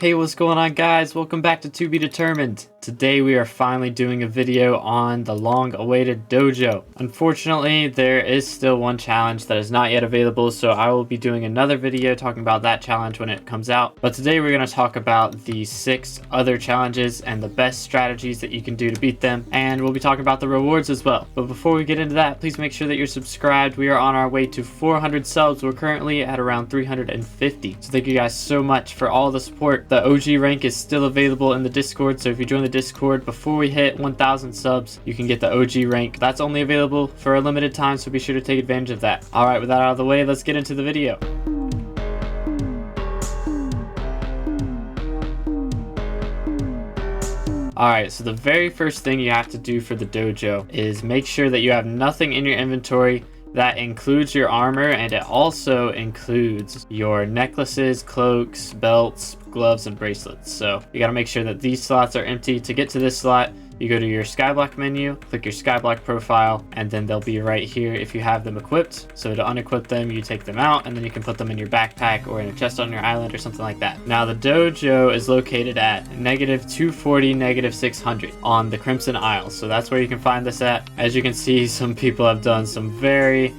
Hey, what's going on, guys? Welcome back to Be Determined. Today we are finally doing a video on the long-awaited Dojo. Unfortunately, there is still one challenge that is not yet available, so I will be doing another video talking about that challenge when it comes out. But today we're going to talk about the 6 other challenges and the best strategies that you can do to beat them, and we'll be talking about the rewards as well. But before we get into that, please make sure that you're subscribed. We are on our way to 400 subs. We're currently at around 350. So thank you guys so much for all the support. The OG rank is still available in the Discord, so if you join the Discord before we hit 1,000 subs, you can get the OG rank. That's only available for a limited time, so be sure to take advantage of that. Alright, with that out of the way, let's get into the video. Alright, so the very first thing you have to do for the dojo is make sure that you have nothing in your inventory. That includes your armor, and it also includes your necklaces, cloaks, belts, gloves, and bracelets. So you got to make sure that these slots are empty. To get to this slot, you go to your SkyBlock menu, click your SkyBlock profile, and then they'll be right here if you have them equipped. So to unequip them, you take them out, and then you can put them in your backpack or in a chest on your island or something like that. Now the dojo is located at -240, -600 on the Crimson Isle. So that's where you can find this at. As you can see, some people have done some very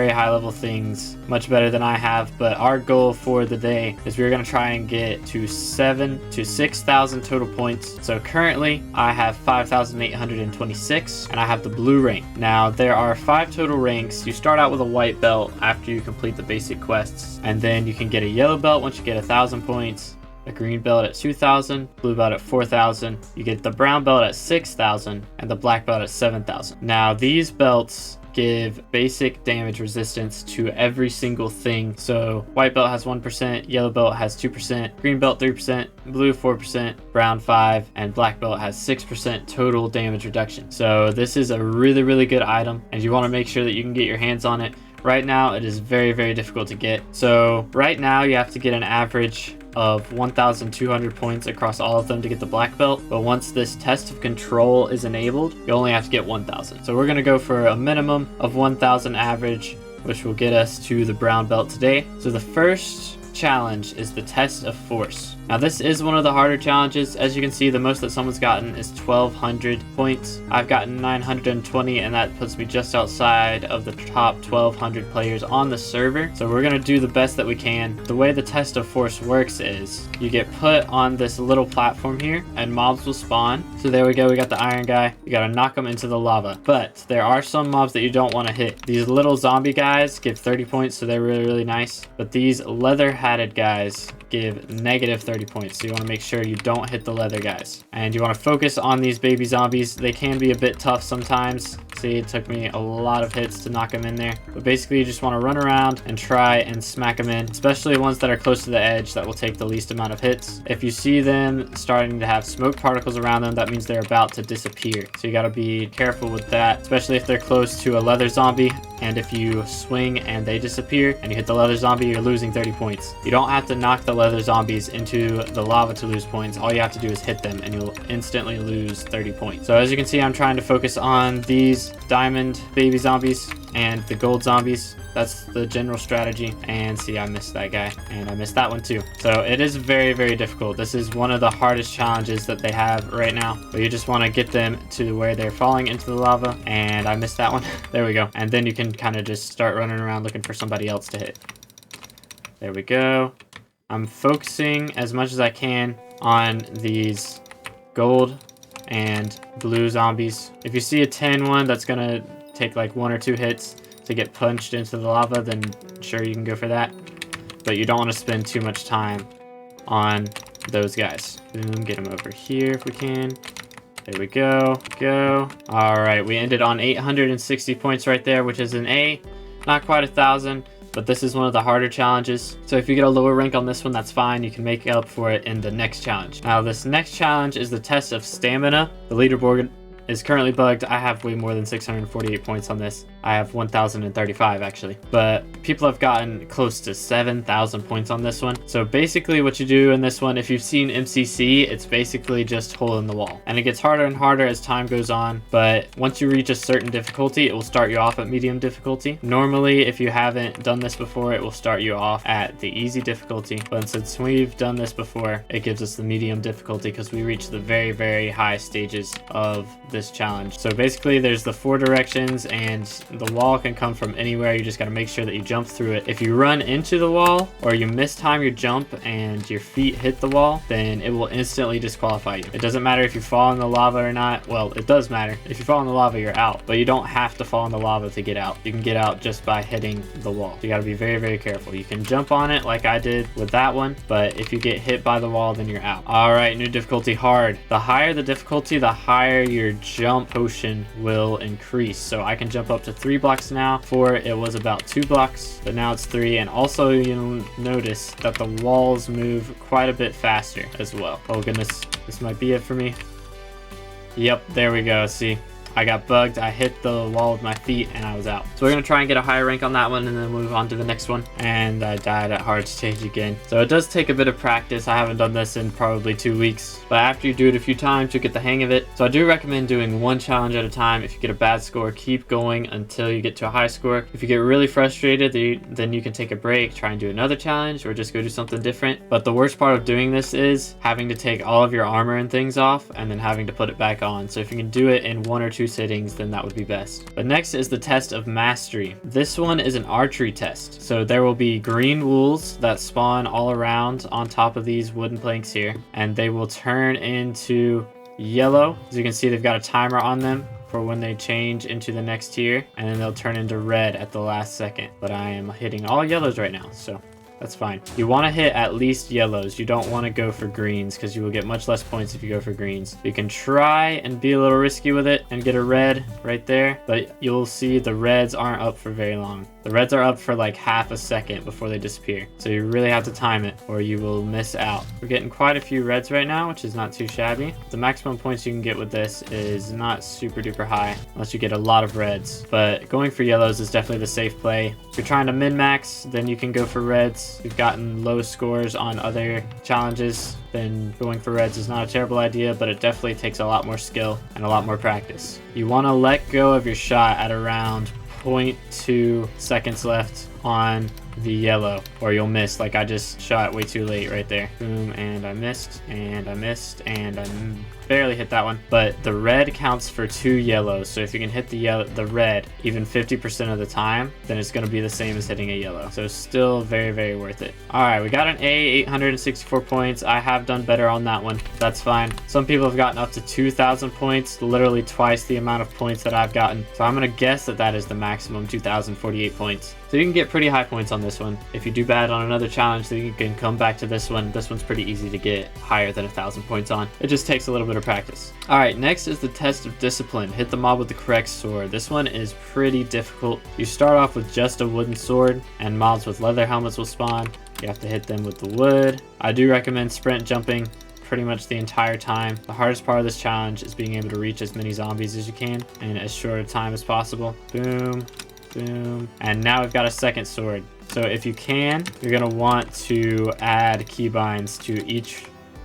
high level things, much better than I have, but our goal for the day is we're going to try and get to 7,000 to 6,000 total points. So currently I have 5,826 and I have the blue rank. Now there are 5 total ranks. You start out with a white belt after you complete the basic quests, and then you can get a yellow belt once you get 1,000 points, a green belt at 2,000, blue belt at 4,000, you get the brown belt at 6,000, and the black belt at 7,000. Now these belts give basic damage resistance to every single thing. So white belt has 1%, yellow belt has 2%, green belt 3%, blue 4%, brown 5%, and black belt has 6% total damage reduction. So this is a really good item, and you want to make sure that you can get your hands on it. Right now it is very difficult to get. So right now you have to get an average of 1,200 points across all of them to get the black belt, but once this test of control is enabled, you only have to get 1,000. So we're going to go for a minimum of 1,000 average, which will get us to the brown belt today. So the first challenge is the test of force. Now this is one of the harder challenges. As you can see, the most that someone's gotten is 1,200 points. I've gotten 920, and that puts me just outside of the top 1,200 players on the server. So we're gonna do the best that we can. The way the test of force works is you get put on this little platform here and mobs will spawn. So there we go, we got the iron guy. You gotta knock him into the lava. But there are some mobs that you don't want to hit. These little zombie guys give 30 points, so they're really nice. But these leather hatted guys give -30 points, so you want to make sure you don't hit the leather guys, and you want to focus on these baby zombies. They can be a bit tough sometimes. See, it took me a lot of hits to knock them in there, but basically you just want to run around and try and smack them in, especially ones that are close to the edge that will take the least amount of hits. If you see them starting to have smoke particles around them, that means they're about to disappear, so you got to be careful with that, especially if they're close to a leather zombie. And if you swing and they disappear and you hit the leather zombie, you're losing 30 points. You don't have to knock the leather zombies into the lava to lose points. All you have to do is hit them and you'll instantly lose 30 points. So as you can see, I'm trying to focus on these diamond baby zombies and the gold zombies. That's the general strategy. And see, I missed that guy, and I missed that one too. So it is very difficult. This is one of the hardest challenges that they have right now, but you just want to get them to where they're falling into the lava, and I missed that one. There we go. And then you can kind of just start running around looking for somebody else to hit. There we go. I'm focusing as much as I can on these gold and blue zombies. If you see a 10-1 that's gonna take like 1 or 2 hits to get punched into the lava, then sure, you can go for that, but you don't want to spend too much time on those guys. Boom, get them over here if we can. There we go. All right, we ended on 860 points right there, which is an A. Not quite 1,000, but this is one of the harder challenges. So if you get a lower rank on this one, that's fine. You can make up for it in the next challenge. Now this next challenge is the test of stamina. The leaderboard is currently bugged. I have way more than 648 points on this. I have 1,035 actually, but people have gotten close to 7,000 points on this one. So basically what you do in this one, if you've seen MCC, it's basically just hole in the wall, and it gets harder and harder as time goes on. But once you reach a certain difficulty, it will start you off at medium difficulty. Normally, if you haven't done this before, it will start you off at the easy difficulty, but since we've done this before, it gives us the medium difficulty because we reach the very, very high stages of this challenge. So basically there's the 4 directions, and the wall can come from anywhere. You just got to make sure that you jump through it. If you run into the wall or you mistime your jump and your feet hit the wall, then it will instantly disqualify you. It doesn't matter if you fall in the lava or not. Well, it does matter. If you fall in the lava, you're out, but you don't have to fall in the lava to get out. You can get out just by hitting the wall. You got to be very, very careful. You can jump on it like I did with that one, but if you get hit by the wall, then you're out. All right, new difficulty, hard. The higher the difficulty, the higher your jump potion will increase. So I can jump up to 3 blocks now. Before it was about 2 blocks, but now it's 3. And also you'll notice that the walls move quite a bit faster as well. Oh goodness, this might be it for me. Yep, there we go. See, I got bugged. I hit the wall with my feet and I was out. So we're going to try and get a higher rank on that one and then move on to the next one. And I died at hard stage again. So it does take a bit of practice. I haven't done this in probably 2 weeks, but after you do it a few times, you get the hang of it. So I do recommend doing 1 challenge at a time. If you get a bad score, keep going until you get to a high score. If you get really frustrated, then you can take a break, try and do another challenge, or just go do something different. But the worst part of doing this is having to take all of your armor and things off and then having to put it back on. So if you can do it in 1 or 2 sittings, then that would be best. But next is the test of mastery. This one is an archery test. So there will be green wools that spawn all around on top of these wooden planks here, and they will turn into yellow. As you can see, they've got a timer on them for when they change into the next tier, and then they'll turn into red at the last second. But I am hitting all yellows right now, so that's fine. You want to hit at least yellows. You don't want to go for greens because you will get much less points if you go for greens. You can try and be a little risky with it and get a red right there, but you'll see the reds aren't up for very long. The reds are up for like half a second before they disappear. So you really have to time it or you will miss out. We're getting quite a few reds right now, which is not too shabby. The maximum points you can get with this is not super duper high unless you get a lot of reds, but going for yellows is definitely the safe play. If you're trying to min-max, then you can go for reds. You've gotten low scores on other challenges, then going for reds is not a terrible idea, but it definitely takes a lot more skill and a lot more practice. You want to let go of your shot at around 0.2 seconds left on the yellow or you'll miss. Like I just shot way too late right there. Boom, and I missed, and I missed, and I barely hit that one. But the red counts for 2 yellows, so if you can hit the red even 50% of the time, then it's going to be the same as hitting a yellow. So still very, very worth it. All right, we got an A, 864 points. I have done better on that one. That's fine. Some people have gotten up to 2,000 points, literally twice the amount of points that I've gotten. So I'm going to guess that that is the maximum 2,048 points. So you can get pretty high points on this one. If you do bad on another challenge, then you can come back to this one. This one's pretty easy to get higher than 1,000 points on. It just takes a little bit of practice. All right, next is the test of discipline. Hit the mob with the correct sword. This one is pretty difficult. You start off with just a wooden sword, and mobs with leather helmets will spawn. You have to hit them with the wood. I do recommend sprint jumping pretty much the entire time. The hardest part of this challenge is being able to reach as many zombies as you can in as short a time as possible. Boom, boom. And now we've got a second sword. So if you can, you're gonna want to add keybinds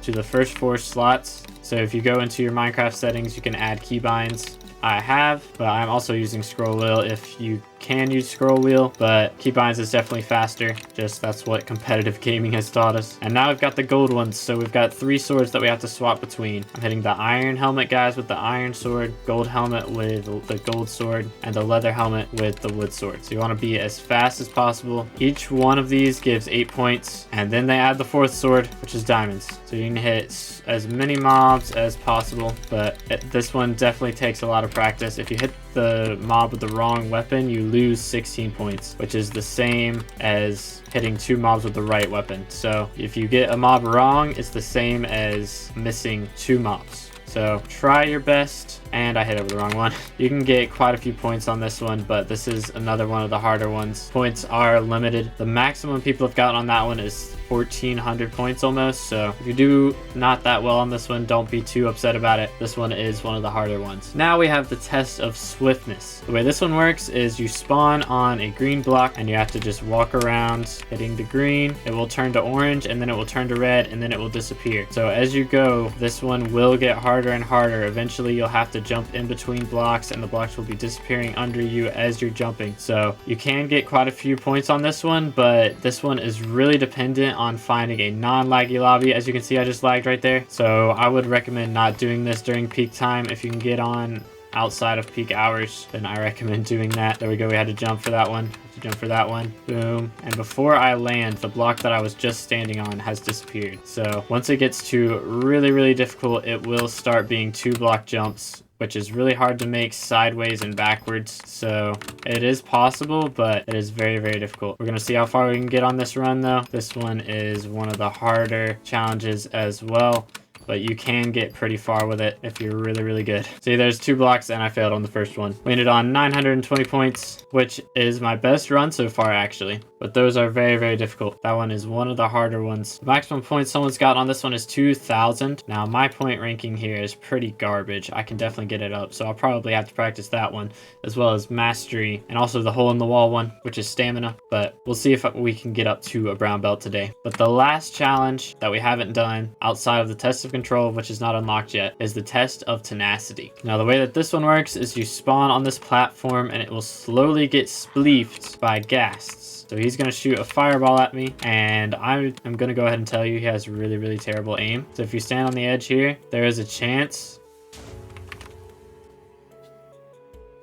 to the first 4 slots. So if you go into your Minecraft settings, you can add keybinds. I have, but I'm also using scroll wheel if you can use scroll wheel, but keybinds is definitely faster. Just that's what competitive gaming has taught us. And now we've got the gold ones. So we've got 3 swords that we have to swap between. I'm hitting the iron helmet guys with the iron sword, gold helmet with the gold sword, and the leather helmet with the wood sword. So you want to be as fast as possible. Each one of these gives 8 points, and then they add the 4th sword, which is diamonds. So you can hit as many mobs as possible, but this one definitely takes a lot of practice. If you hit the mob with the wrong weapon, you lose 16 points, which is the same as hitting 2 mobs with the right weapon. So if you get a mob wrong, it's the same as missing 2 mobs. So try your best. And I hit over the wrong one. You can get quite a few points on this one, but this is another one of the harder ones. Points are limited. The maximum people have gotten on that one is 1,400 points almost. So if you do not that well on this one, don't be too upset about it. This one is one of the harder ones. Now we have the test of swiftness. The way this one works is you spawn on a green block and you have to just walk around hitting the green. It will turn to orange and then it will turn to red and then it will disappear. So as you go, this one will get harder and harder. Eventually you'll have to jump in between blocks and the blocks will be disappearing under you as you're jumping. So you can get quite a few points on this one, but this one is really dependent on finding a non-laggy lobby. As you can see, I just lagged right there. So I would recommend not doing this during peak time. If you can get on outside of peak hours, then I recommend doing that. There we go. We had to jump for that one. Jump for that one. Boom. And before I land, the block that I was just standing on has disappeared. So once it gets to really difficult, it will start being 2-block jumps, which is really hard to make sideways and backwards. So it is possible, but it is very difficult. We're gonna see how far we can get on this run though. This one is one of the harder challenges as well, but you can get pretty far with it if you're really good. See, there's 2 blocks and I failed on the first one. We ended on 920 points, which is my best run so far actually. But those are very difficult. That one is one of the harder ones. The maximum points someone's got on this one is 2,000. Now my point ranking here is pretty garbage. I can definitely get it up, so I'll probably have to practice that one, as well as mastery, and also the hole in the wall one, which is stamina. But we'll see if we can get up to a brown belt today. But the last challenge that we haven't done outside of the test of control, which is not unlocked yet, is the test of tenacity. Now the way that this one works is you spawn on this platform and it will slowly get spleefed by ghasts. So he's going to shoot a fireball at me, and I'm going to go ahead and tell you he has really terrible aim. So if you stand on the edge here, there is a chance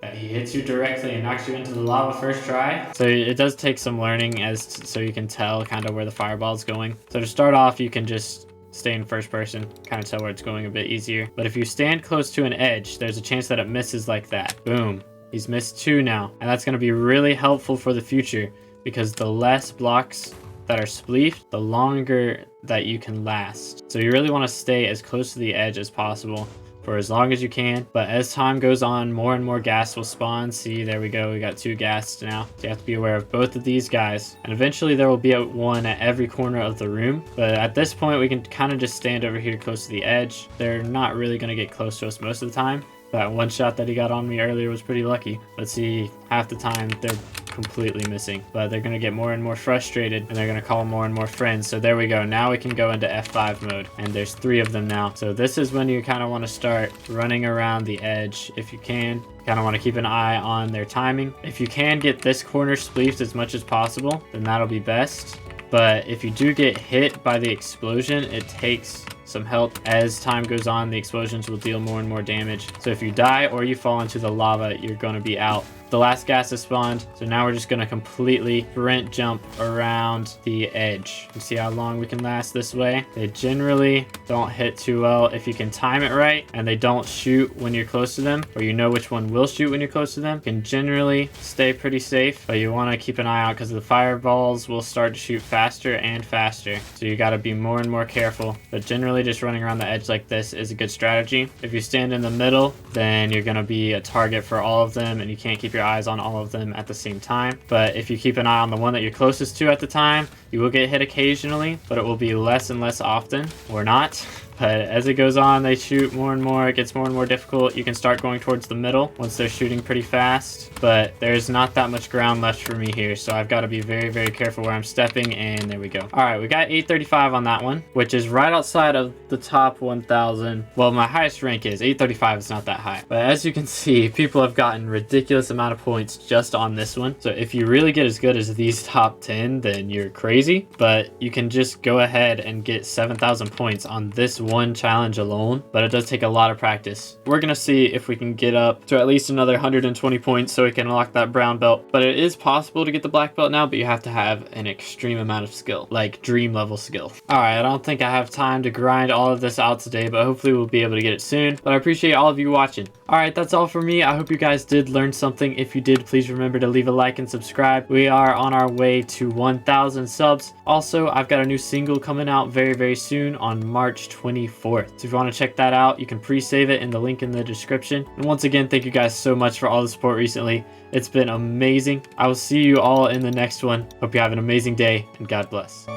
that he hits you directly and knocks you into the lava first try. So it does take some learning so you can tell kind of where the fireball is going. So to start off, you can just stay in first person, kind of tell where it's going a bit easier. But if you stand close to an edge, there's a chance that it misses like that. Boom. He's missed 2 now, and that's going to be really helpful for the future, because the less blocks that are spleefed, the longer that you can last. So you really want to stay as close to the edge as possible for as long as you can. But as time goes on, more and more gas will spawn. See, there we go. We got 2 gas now. So you have to be aware of both of these guys. And eventually there will be one at every corner of the room. But at this point, we can kind of just stand over here close to the edge. They're not really going to get close to us most of the time. That one shot that he got on me earlier was pretty lucky. But see, half the time they're completely missing. But they're going to get more and more frustrated, and they're going to call more and more friends. So there we go. Now we can go into F5 mode, and there's 3 of them now. So this is when you kind of want to start running around the edge if you can. You kind of want to keep an eye on their timing. If you can get this corner spleefed as much as possible, then that'll be best. But if you do get hit by the explosion, it takes some help. As time goes on, the explosions will deal more and more damage. So if you die or you fall into the lava, you're going to be out. The last gas has spawned, so now we're just going to completely sprint jump around the edge. You see how long we can last this way? They generally don't hit too well if you can time it right, and they don't shoot when you're close to them, or you know which one will shoot when you're close to them. You can generally stay pretty safe, but you want to keep an eye out because the fireballs will start to shoot faster and faster. So you got to be more and more careful. But generally just running around the edge like this is a good strategy. If you stand in the middle, then you're going to be a target for all of them, and you can't keep your eyes on all of them at the same time. But if you keep an eye on the one that you're closest to at the time, you will get hit occasionally, but it will be less and less often, or not. But as it goes on, they shoot more and more. It gets more and more difficult. You can start going towards the middle once they're shooting pretty fast. But there's not that much ground left for me here. So I've got to be very careful where I'm stepping. And there we go. All right, we got 835 on that one, which is right outside of the top 1,000. Well, my highest rank is 835. It's not that high. But as you can see, people have gotten ridiculous amount of points just on this one. So if you really get as good as these top 10, then you're crazy. But you can just go ahead and get 7,000 points on this one challenge alone, but it does take a lot of practice. We're gonna see if we can get up to at least another 120 points so we can unlock that brown belt. But it is possible to get the black belt now, but you have to have an extreme amount of skill, like dream level skill. All right, I don't think I have time to grind all of this out today, but hopefully we'll be able to get it soon. But I appreciate all of you watching. All right, that's all for me. I hope you guys did learn something. If you did, please remember to leave a like and subscribe. We are on our way to 1,000 subs. subs. Also, I've got a new single coming out very soon on March 24th. So if you want to check that out, you can pre-save it in the link in the description. And once again, thank you guys so much for all the support recently. It's been amazing. I will see you all in the next one. Hope you have an amazing day, and God bless.